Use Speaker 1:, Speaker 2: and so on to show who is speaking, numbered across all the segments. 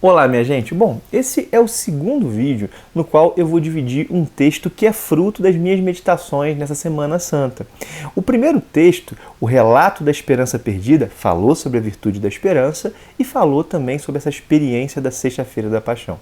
Speaker 1: Olá, minha gente. Bom, esse é o segundo vídeo no qual eu vou dividir um texto que é fruto das minhas meditações nessa Semana Santa. O primeiro texto, o relato da esperança perdida, falou sobre a virtude da esperança e falou também sobre essa experiência da Sexta-feira da Paixão.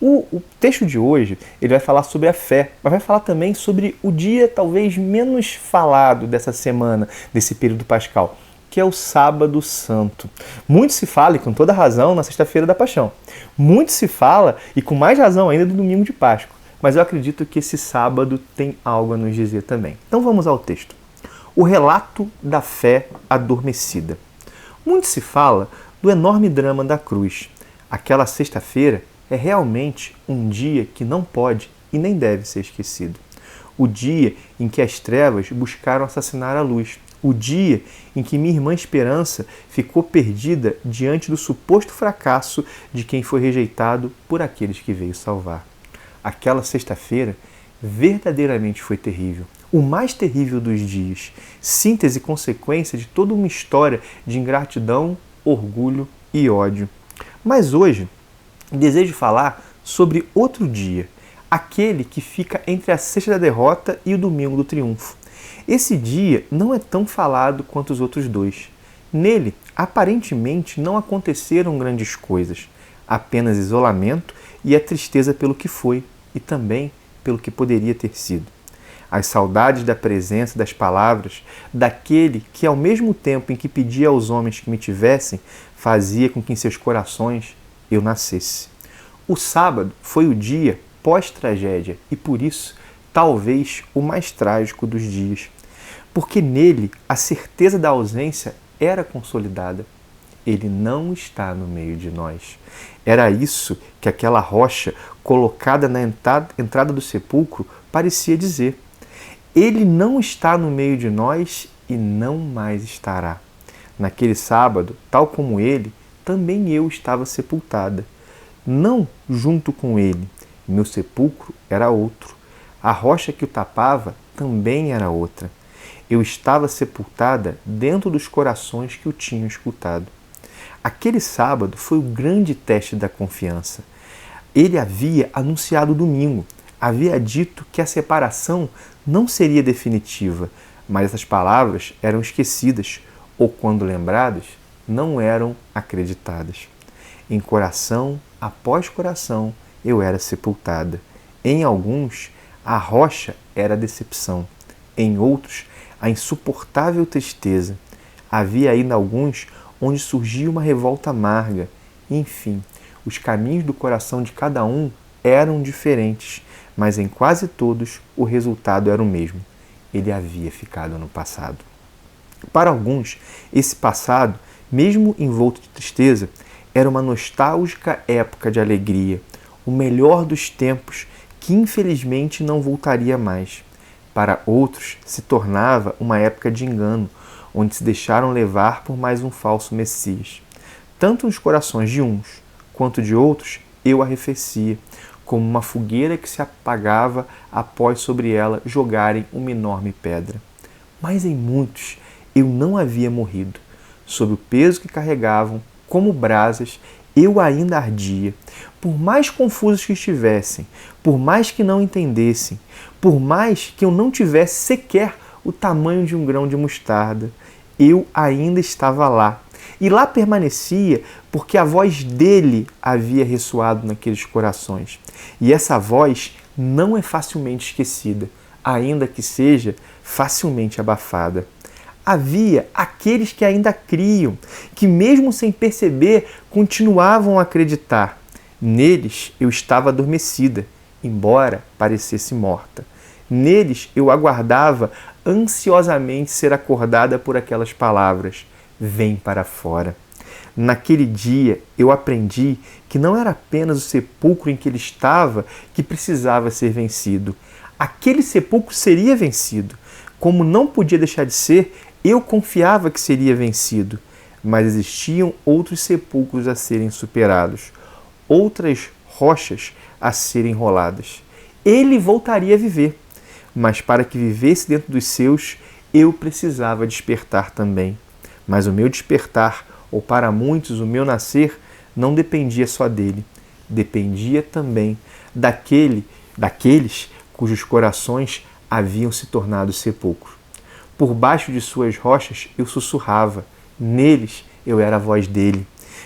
Speaker 1: O texto de hoje, ele vai falar sobre a fé, mas vai falar também sobre o dia talvez menos falado dessa semana, desse período pascal, que é o Sábado Santo. Muito se fala, e com toda razão, na Sexta-feira da Paixão. Muito se fala, e com mais razão ainda, do Domingo de Páscoa. Mas eu acredito que esse sábado tem algo a nos dizer também. Então vamos ao texto. O relato da fé adormecida. Muito se fala do enorme drama da cruz. Aquela sexta-feira é realmente um dia que não pode e nem deve ser esquecido. O dia em que as trevas buscaram assassinar a luz. O dia em que minha irmã Esperança ficou perdida diante do suposto fracasso de quem foi rejeitado por aqueles que veio salvar. Aquela sexta-feira verdadeiramente foi terrível. O mais terrível dos dias. Síntese e consequência de toda uma história de ingratidão, orgulho e ódio. Mas hoje, desejo falar sobre outro dia. Aquele que fica entre a sexta da derrota e o domingo do triunfo. Esse dia não é tão falado quanto os outros dois. Nele, aparentemente, não aconteceram grandes coisas, apenas isolamento e a tristeza pelo que foi e também pelo que poderia ter sido. As saudades da presença, das palavras, daquele que, ao mesmo tempo em que pedia aos homens que me tivessem, fazia com que em seus corações eu nascesse. O sábado foi o dia pós-tragédia e, por isso, talvez o mais trágico dos dias, porque nele a certeza da ausência era consolidada. Ele não está no meio de nós. Era isso que aquela rocha colocada na entrada do sepulcro parecia dizer. Ele não está no meio de nós e não mais estará. Naquele sábado, tal como ele, também eu estava sepultada. Não junto com ele. Meu sepulcro era outro. A rocha que o tapava também era outra. Eu estava sepultada dentro dos corações que o tinham escutado. Aquele sábado foi o grande teste da confiança. Ele havia anunciado o domingo, havia dito que a separação não seria definitiva, mas essas palavras eram esquecidas, ou quando lembradas, não eram acreditadas. Em coração após coração, eu era sepultada. Em alguns, a rocha era a decepção. Em outros, a insuportável tristeza. Havia ainda alguns onde surgia uma revolta amarga. Enfim, os caminhos do coração de cada um eram diferentes, mas em quase todos o resultado era o mesmo. Ele havia ficado no passado. Para alguns, esse passado, mesmo envolto de tristeza, era uma nostálgica época de alegria, o melhor dos tempos que infelizmente não voltaria mais. Para outros, se tornava uma época de engano, onde se deixaram levar por mais um falso Messias. Tanto nos corações de uns quanto de outros, eu arrefecia, como uma fogueira que se apagava após sobre ela jogarem uma enorme pedra. Mas em muitos eu não havia morrido. Sob o peso que carregavam, como brasas, eu ainda ardia. Por mais confusos que estivessem, por mais que não entendessem, por mais que eu não tivesse sequer o tamanho de um grão de mostarda, eu ainda estava lá. E lá permanecia porque a voz dele havia ressoado naqueles corações. E essa voz não é facilmente esquecida, ainda que seja facilmente abafada. Havia aqueles que ainda criam, que mesmo sem perceber, continuavam a acreditar. Neles eu estava adormecida, embora parecesse morta. Neles eu aguardava ansiosamente ser acordada por aquelas palavras: vem para fora. Naquele dia eu aprendi que não era apenas o sepulcro em que ele estava que precisava ser vencido. Aquele sepulcro seria vencido. Como não podia deixar de ser, eu confiava que seria vencido, mas existiam outros sepulcros a serem superados, outras rochas a serem roladas. Ele voltaria a viver, mas para que vivesse dentro dos seus, eu precisava despertar também. Mas o meu despertar, ou para muitos o meu nascer, não dependia só dele, dependia também daqueles cujos corações haviam se tornado sepulcros. Por baixo de suas rochas eu sussurrava, neles eu era a voz dele,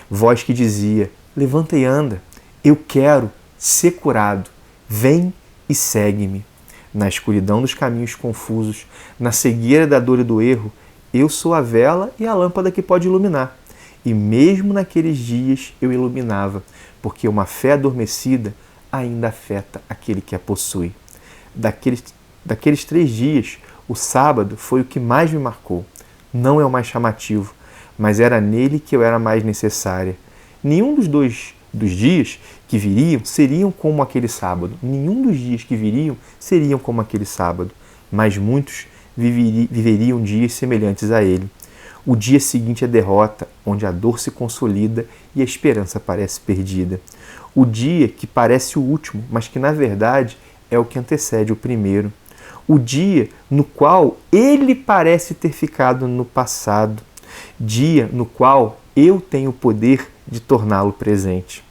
Speaker 1: voz que dizia: levanta e anda, eu quero ser curado, vem e segue-me. Na escuridão dos caminhos confusos, na cegueira da dor e do erro, eu sou a vela e a lâmpada que pode iluminar. E mesmo naqueles dias eu iluminava, porque uma fé adormecida ainda afeta aquele que a possui. Daqueles 3 dias, o sábado foi o que mais me marcou. Não é o mais chamativo, mas era nele que eu era mais necessária. Nenhum dos dias que viriam seriam como aquele sábado. Nenhum dos dias que viriam seriam como aquele sábado, mas muitos viveriam dias semelhantes a ele. O dia seguinte à derrota, onde a dor se consolida e a esperança parece perdida. O dia que parece o último, mas que na verdade é o que antecede o primeiro. O dia no qual ele parece ter ficado no passado. Dia no qual eu tenho o poder de torná-lo presente.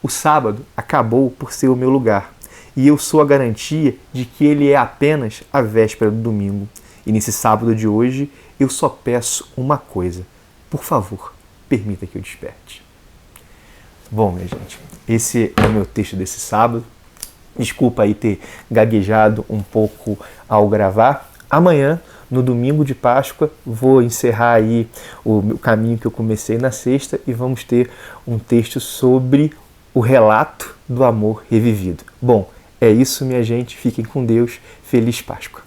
Speaker 1: O sábado acabou por ser o meu lugar, e eu sou a garantia de que ele é apenas a véspera do domingo. E nesse sábado de hoje, eu só peço uma coisa. Por favor, permita que eu desperte. Bom, minha gente, esse é o meu texto desse sábado. Desculpa aí ter gaguejado um pouco ao gravar. Amanhã, no domingo de Páscoa, vou encerrar aí o meu caminho que eu comecei na sexta e vamos ter um texto sobre o relato do amor revivido. Bom, é isso, minha gente. Fiquem com Deus. Feliz Páscoa.